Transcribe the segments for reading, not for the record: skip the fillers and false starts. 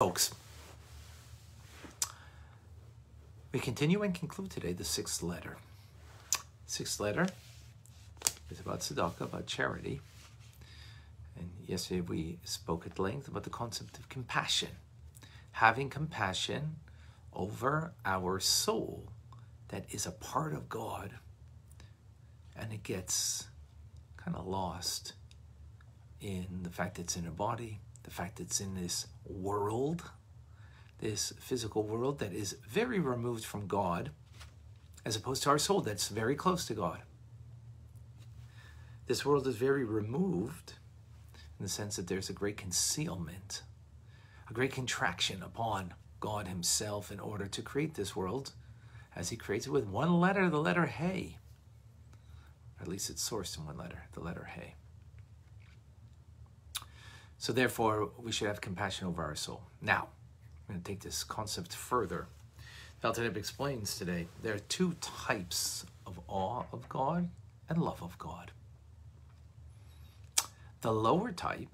Folks, we continue and conclude today the sixth letter. Sixth letter is about tzedakah, about charity. And yesterday we spoke at length about the concept of compassion. Having compassion over our soul that is a part of God, and it gets kind of lost in the fact that it's in a body, the fact that it's in this world, this physical world that is very removed from God, as opposed to our soul that's very close to God. This world is very removed in the sense that there's a great concealment, a great contraction upon God himself in order to create this world, as he creates it with one letter, the letter He. Or at least it's sourced in one letter, the letter He. So therefore, we should have compassion over our soul. Now, I'm going to take this concept further. The Alter Rebbe explains today, there are two types of awe of God and love of God. The lower type,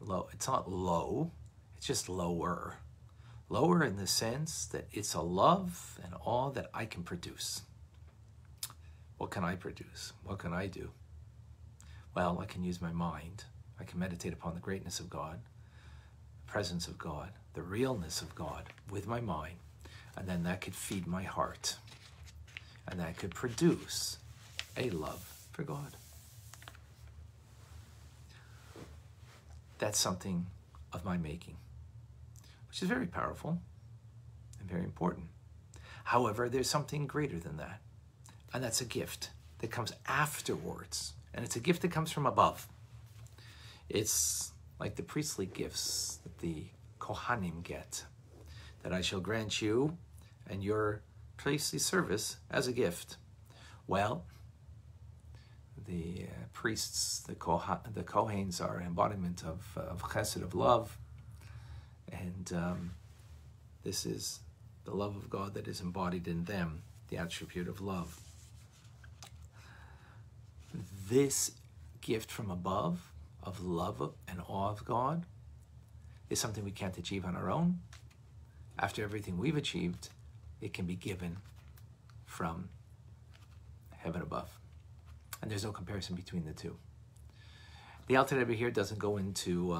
it's not low, it's just lower. Lower in the sense that it's a love and awe that I can produce. What can I produce? What can I do? Well, I can use my mind. I can meditate upon the greatness of God, the presence of God, the realness of God with my mind, and then that could feed my heart, and that could produce a love for God. That's something of my making, which is very powerful and very important. However, there's something greater than that, and that's a gift that comes afterwards, and it's a gift that comes from above. It's like the priestly gifts that the Kohanim get, that I shall grant you and your priestly service as a gift. Well, the priests, the Kohanes are an embodiment of chesed, of love, and this is the love of God that is embodied in them, the attribute of love. This gift from above, of love and awe of God, is something we can't achieve on our own. After everything we've achieved, it can be given from heaven above. And there's no comparison between the two. The Alter Rebbe here doesn't go into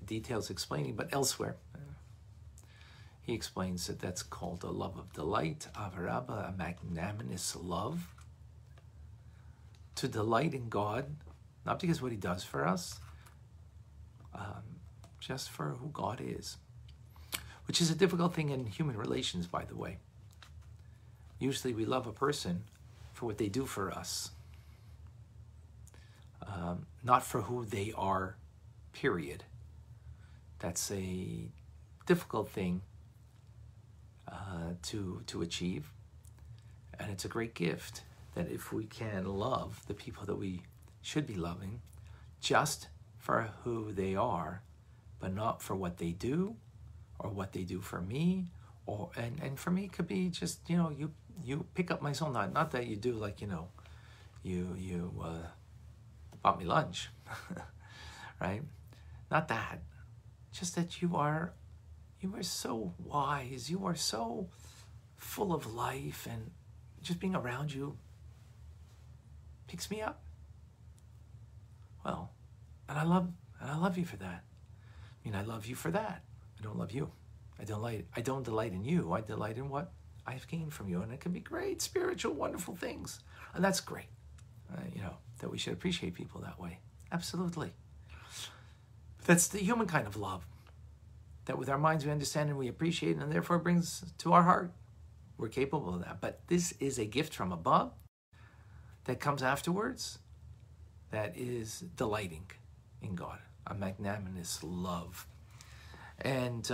details explaining, but elsewhere, he explains that that's called a love of delight, avarabba, a magnanimous love. To delight in God, not because of what he does for us, just for who God is. Which is a difficult thing in human relations, by the way. Usually we love a person for what they do for us. Not for who they are, period. That's a difficult thing to achieve. And it's a great gift that if we can love the people that we should be loving just for who they are, but not for what they do or what they do for me, or and for me it could be just, you pick up my soul, not that you do, like, you bought me lunch, right? Not that, just that you are so wise, you are so full of life, and just being around you picks me up. Well, and I love you for that. I love you for that. I don't love you. I don't delight in you. I delight in what I've gained from you, and it can be great, spiritual, wonderful things, and that's great. That we should appreciate people that way. Absolutely. That's the human kind of love. That with our minds we understand and we appreciate, and therefore brings to our heart. We're capable of that. But this is a gift from above that comes afterwards, that is delighting in God, a magnanimous love. And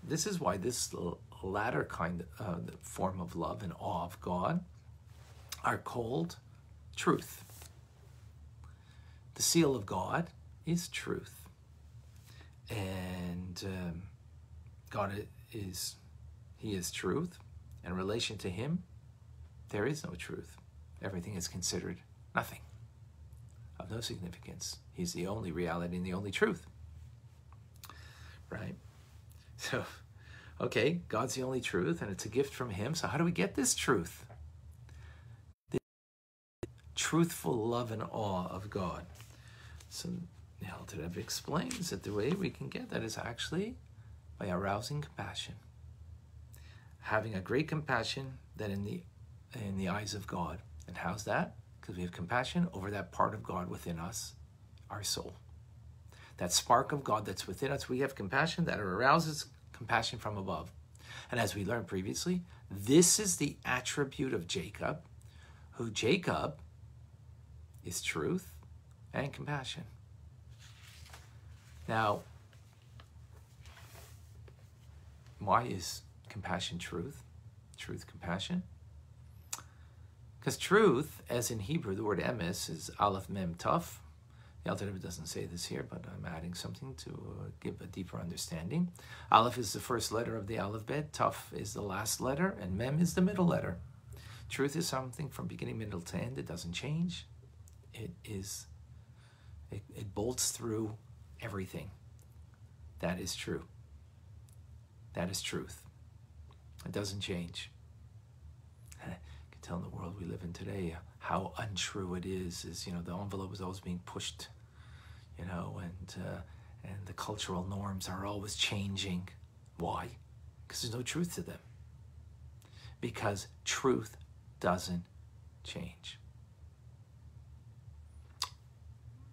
this is why this latter kind of form of love and awe of God are called truth. The seal of God is truth. And God is truth. In relation to him, there is no truth. Everything is considered nothing, of no significance. He's the only reality and the only truth. right? So, okay, God's the only truth, and it's a gift from him. So how do we get this truth? The truthful love and awe of God. So the Alter Rebbe explains that the way we can get that is actually by arousing compassion. Having a great compassion that in the eyes of God. And how's that? Because we have compassion over that part of God within us, our soul. That spark of God that's within us, we have compassion that arouses compassion from above. And as we learned previously, this is the attribute of Jacob, who Jacob is truth and compassion. Now, why is compassion truth? Truth, compassion? Because truth, as in Hebrew, the word emes is aleph mem taf. The Alter Rebbe doesn't say this here, but I'm adding something to give a deeper understanding. Aleph is the first letter of the alphabet, taf is the last letter, and mem is the middle letter. Truth is something from beginning, middle to end. It doesn't change. It bolts through everything. That is true. That is truth. It doesn't change. I can tell in the world we live in today how untrue it is, the envelope is always being pushed, and the cultural norms are always changing. Why? Because there's no truth to them. Because truth doesn't change.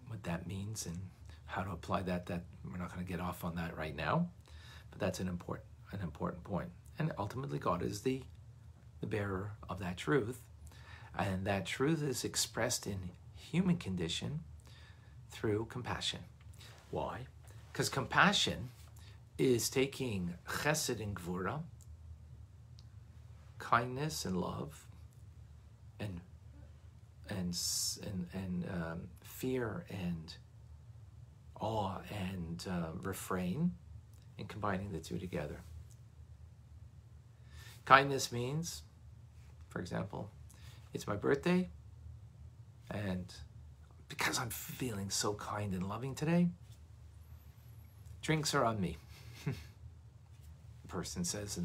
What that means and how to apply that we're not going to get off on that right now, but that's an important point. And ultimately, God is the bearer of that truth, and that truth is expressed in human condition through compassion. Why? Because compassion is taking chesed and gvura, kindness and love, and fear and awe and refrain, and combining the two together. Kindness means, for example, it's my birthday, and because I'm feeling so kind and loving today, drinks are on me. The person says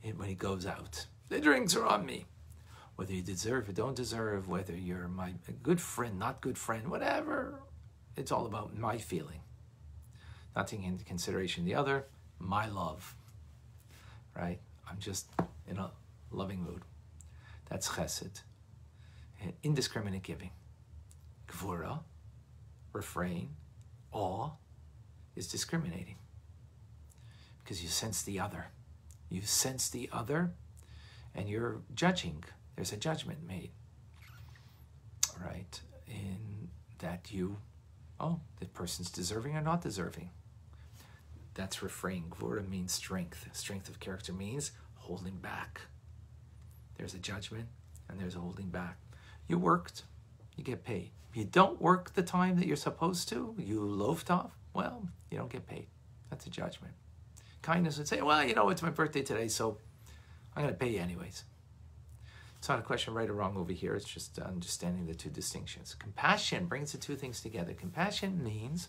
when he goes out, the drinks are on me. Whether you deserve or don't deserve, whether you're my good friend, not good friend, whatever, it's all about my feeling. Not taking into consideration the other, my love, right? I'm just in a loving mood. That's chesed. Indiscriminate giving. Gvura, refrain, awe, is discriminating. Because you sense the other. You sense the other, and you're judging. There's a judgment made, right? In that the person's deserving or not deserving. That's refrain. Gvura means strength. Strength of character means holding back. There's a judgment and there's a holding back. You worked, you get paid. If you don't work the time that you're supposed to, you loafed off, well, you don't get paid. That's a judgment. Kindness would say, well, it's my birthday today, so I'm going to pay you anyways. It's not a question right or wrong over here. It's just understanding the two distinctions. Compassion brings the two things together. Compassion means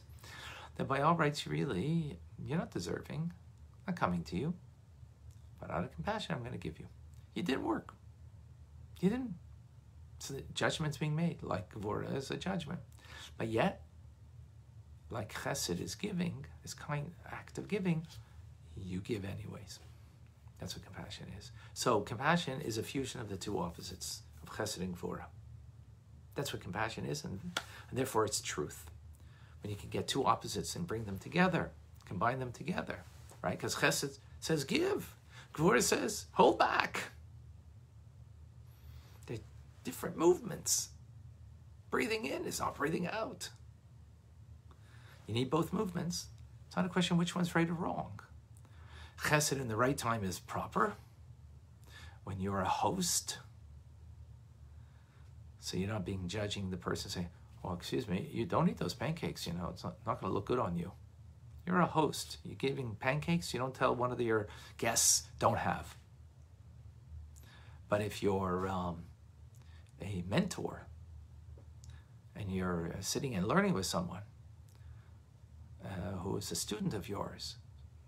that by all rights, you're not deserving. I'm coming to you. But out of compassion, I'm going to give you. You didn't work. You didn't. So the judgment's being made, like Gvura is a judgment. But yet, like Chesed is giving, this kind act of giving, you give anyways. That's what compassion is. So compassion is a fusion of the two opposites of Chesed and Gvura. That's what compassion is, and therefore it's truth. When you can get two opposites and bring them together, combine them together, right? Because Chesed says give. Gvura says hold back. They're different movements. Breathing in is not breathing out. You need both movements. It's not a question which one's right or wrong. Chesed in the right time is proper. When you're a host, so you're not being judging the person saying, well, excuse me, you don't eat those pancakes, it's not going to look good on you. You're a host. You're giving pancakes, you don't tell one of your guests, don't have. But if you're a mentor and you're sitting and learning with someone who is a student of yours,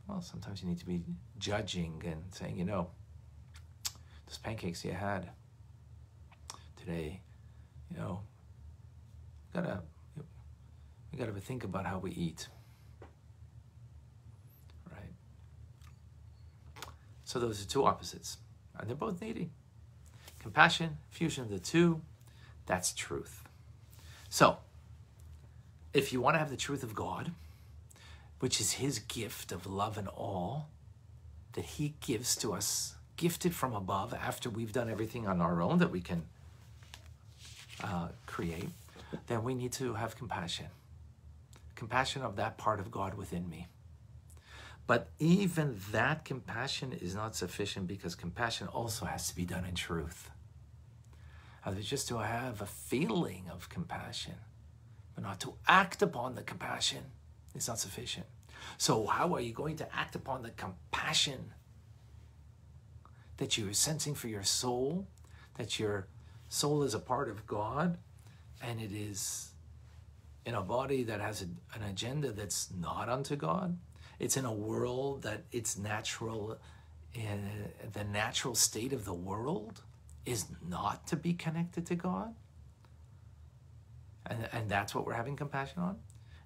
Well, sometimes you need to be judging and saying, you know, those pancakes you had today, you know, we gotta think about how we eat, right? So those are two opposites, and they're both needy. Compassion, fusion of the two, that's truth. So, if you want to have the truth of God, which is his gift of love and all that he gives to us, gifted from above after we've done everything on our own that we can create, then we need to have compassion. Compassion of that part of God within me. But even that compassion is not sufficient, because compassion also has to be done in truth. Just to have a feeling of compassion, but not to act upon the compassion, is not sufficient. So how are you going to act upon the compassion that you're sensing for your soul, that your soul is a part of God, and it is in a body that has an agenda that's not unto God? It's in a world that it's natural, the natural state of the world is not to be connected to God. And that's what we're having compassion on.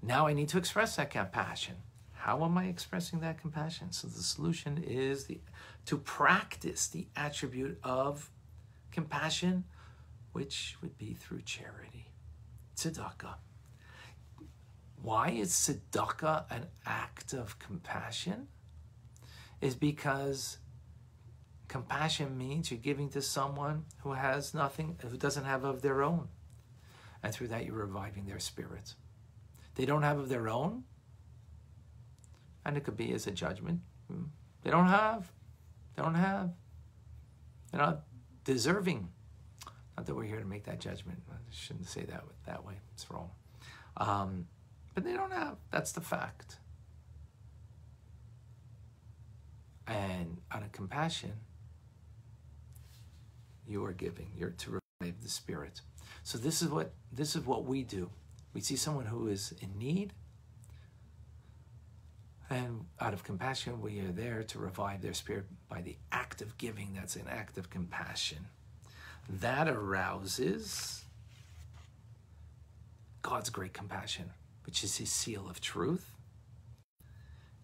Now I need to express that compassion. How am I expressing that compassion? So the solution is to practice the attribute of compassion, which would be through charity. Tzedakah. Why is tzedakah an act of compassion? Is because compassion means you're giving to someone who has nothing, who doesn't have of their own. And through that, you're reviving their spirits. They don't have of their own. And it could be as a judgment. They don't have. They're not deserving. Not that we're here to make that judgment. I shouldn't say that way. It's wrong. But they don't have. That's the fact. And out of compassion, you are giving. You're to revive the spirit. So this is what we do. We see someone who is in need, and out of compassion, we are there to revive their spirit by the act of giving. That's an act of compassion. That arouses God's great compassion, which is his seal of truth.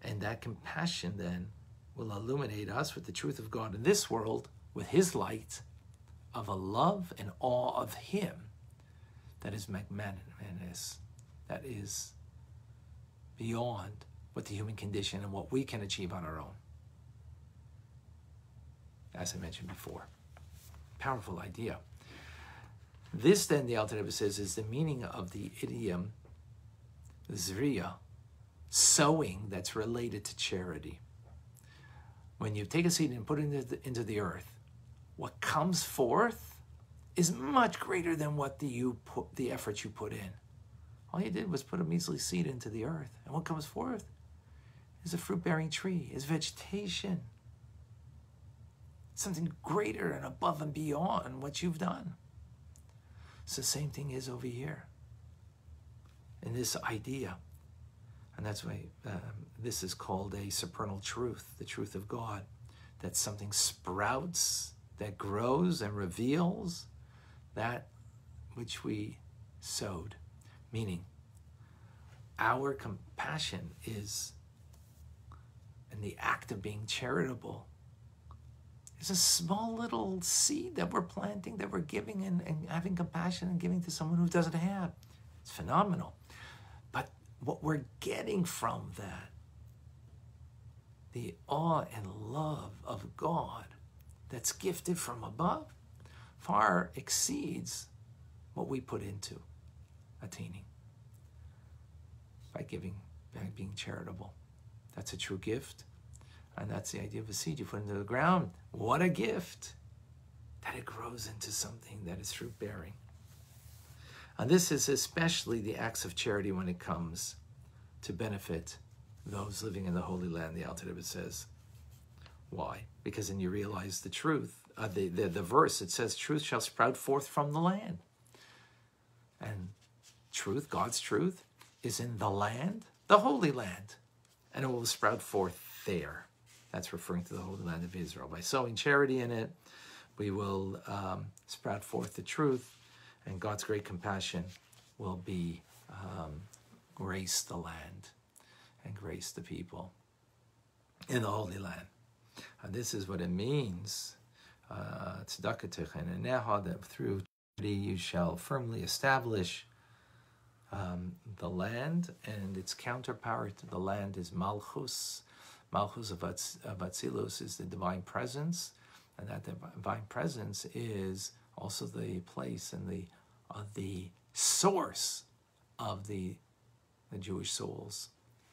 And that compassion then will illuminate us with the truth of God in this world, with his light of a love and awe of him that is magnanimous, that is beyond what the human condition and what we can achieve on our own. As I mentioned before. Powerful idea. This then, the Alter Rebbe says, is the meaning of the idiom zriya, sowing, that's related to charity. When you take a seed and put it into the earth, what comes forth is much greater than what the effort you put in. All you did was put a measly seed into the earth, and what comes forth is a fruit-bearing tree, is vegetation. Something greater and above and beyond what you've done. So the same thing is over here in this idea. And that's why this is called a supernal truth, the truth of God, that something sprouts, that grows and reveals that which we sowed. Meaning, our compassion is, in the act of being charitable, is a small little seed that we're planting, that we're giving and having compassion and giving to someone who doesn't have. It's phenomenal. But what we're getting from that, the awe and love of God that's gifted from above, far exceeds what we put into attaining by giving, by being charitable. That's a true gift. And that's the idea of a seed you put into the ground. What a gift that it grows into something that is fruit-bearing. And this is especially the acts of charity when it comes to benefit those living in the Holy Land, the Alter Rebbe says. Why? Because then you realize the truth. The verse, it says, truth shall sprout forth from the land. And truth, God's truth, is in the land, the Holy Land. And it will sprout forth there. That's referring to the Holy Land of Israel. By sowing charity in it, we will sprout forth the truth, and God's great compassion will be grace the land and grace the people in the Holy Land. And this is what it means. Tzedakah and that through charity you shall firmly establish the land, and its counterpart to the land is Malchus. Malchus of Atzilus is the divine presence, and that divine presence is also the place and the source of the Jewish souls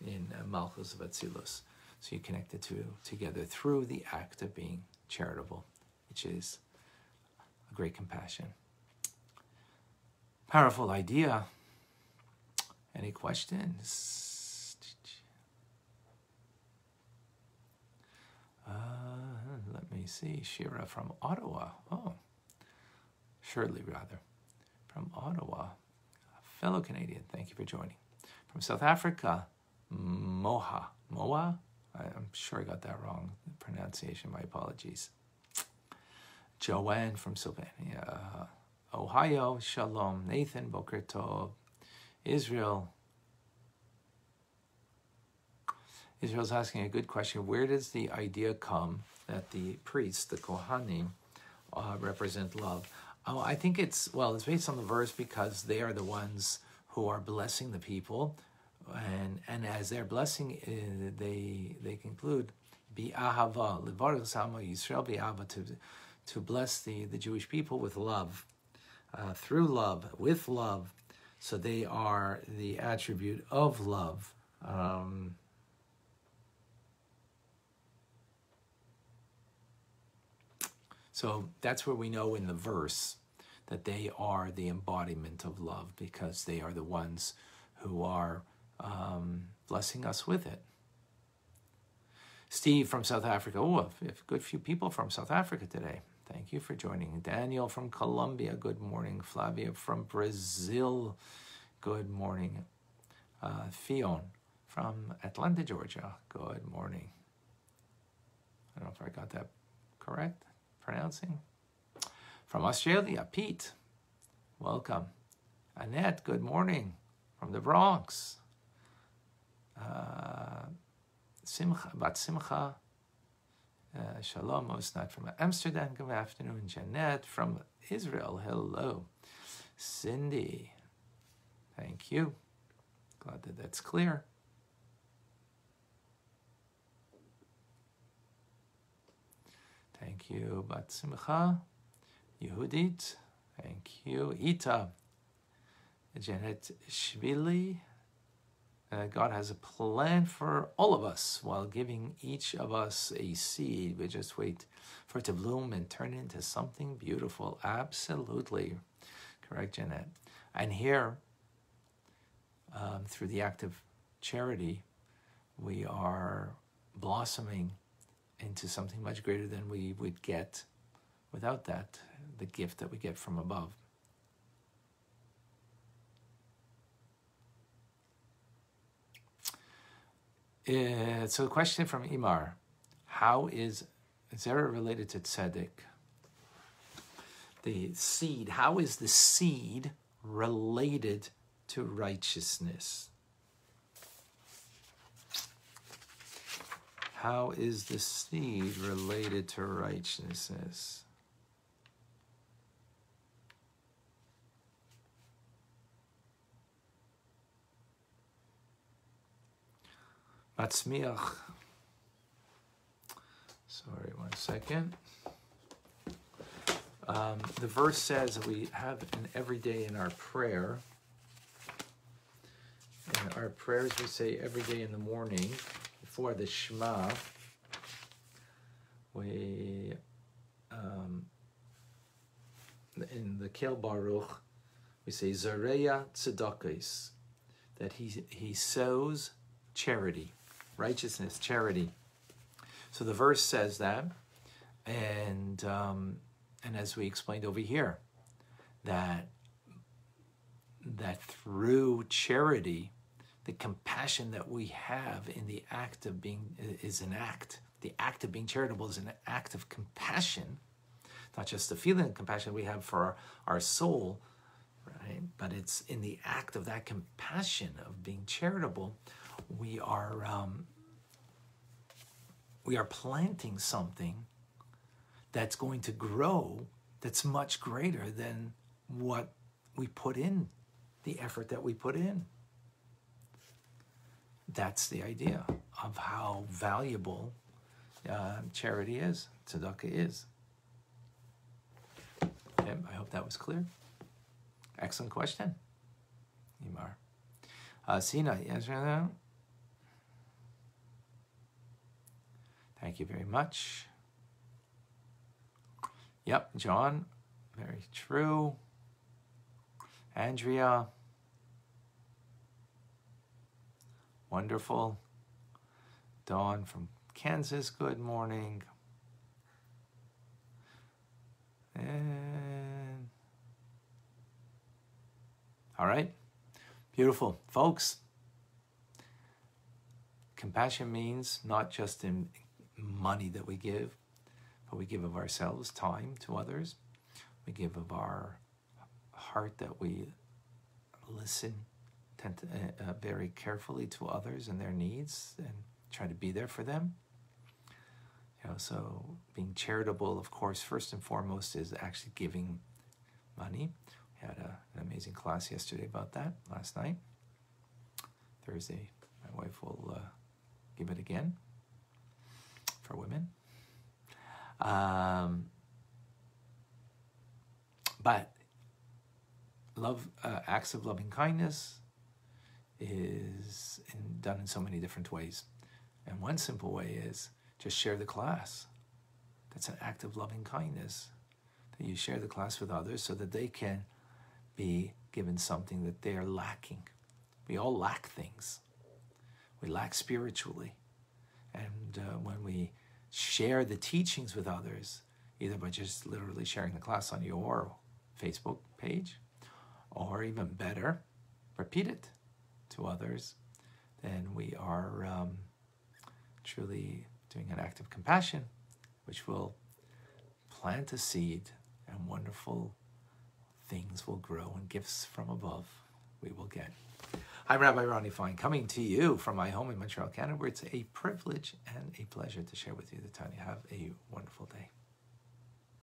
in Malchus of Atzilus. So you connect the two together through the act of being charitable, which is a great compassion. Powerful idea. Any questions? Let me see. Shira from Ottawa. Oh, Shirley, rather. From Ottawa. Fellow Canadian, thank you for joining. From South Africa, Moa. I'm sure I got that wrong. The pronunciation, my apologies. Joanne from Sylvania. Ohio, Shalom. Nathan, Boker Tov. Israel's asking a good question. Where does the idea come that the priests, the Kohanim, represent love? Oh, I think it's based on the verse, because they are the ones who are blessing the people, and as they're blessing, they conclude, Bi'ahava, Levarach Sama Yisrael Bi'ahava, to bless the Jewish people with love, through love, with love. So they are the attribute of love. So that's where we know in the verse that they are the embodiment of love, because they are the ones who are blessing us with it. Steve from South Africa. Oh, a good few people from South Africa today. Thank you for joining. Daniel from Colombia, good morning. Flavia from Brazil, good morning. Fion from Atlanta, Georgia, good morning. I don't know if I got that correct, pronouncing. From Australia, Pete, welcome. Annette, good morning. From the Bronx. Simcha. Shalom, Osnat from Amsterdam, good afternoon. Jeanette from Israel, hello. Cindy, thank you. Glad that that's clear. Thank you, Bat Simcha. Yehudit, thank you. Ita, Janet Shvili. God has a plan for all of us while giving each of us a seed. We just wait for it to bloom and turn into something beautiful. Absolutely. Correct, Jeanette. And here, through the act of charity, we are blossoming into something much greater than we would get without that, the gift that we get from above. So a question from Imar. How is Zerah related to tzedek? The seed, how is the seed related to righteousness? How is the seed related to righteousness? Matzmiach. Sorry, 1 second. The verse says that we have an everyday in our prayer. In our prayers, we say every day in the morning before the Shema. We in the Kel Baruch, we say Zareya Tzedakos, that he sows charity, righteousness, charity. So the verse says that, and as we explained over here, that through charity, The compassion that we have in the act of being is an act. The act of being charitable is an act of compassion, not just the feeling of compassion we have for our soul, right? But it's in the act of that compassion of being charitable, we are planting something that's going to grow, that's much greater than what we put in, the effort that we put in. That's the idea of how valuable charity is, tzedakah is. Okay, I hope that was clear. Excellent question, Imar. Sina, yes or no? Thank you very much. Yep, John, very true. Andrea, wonderful. Dawn from Kansas, good morning. And all right, beautiful. Folks, compassion means not just in money that we give, but we give of ourselves, time to others. We give of our heart, that we listen very carefully to others and their needs and try to be there for them. So being charitable, of course, first and foremost is actually giving money. We had an amazing class yesterday about that, last night. Thursday, my wife will give it again for women. But love, acts of loving kindness is done in so many different ways. And one simple way is just share the class. That's an act of loving kindness, that you share the class with others so that they can be given something that they are lacking. We all lack things. We lack spiritually. And when we share the teachings with others, either by just literally sharing the class on your Facebook page, or even better, repeat it to others, then we are truly doing an act of compassion, which will plant a seed, and wonderful things will grow, and gifts from above we will get. I'm Rabbi Ronnie Fine, coming to you from my home in Montreal, Canada, where it's a privilege and a pleasure to share with you the Tanya. Have a wonderful day.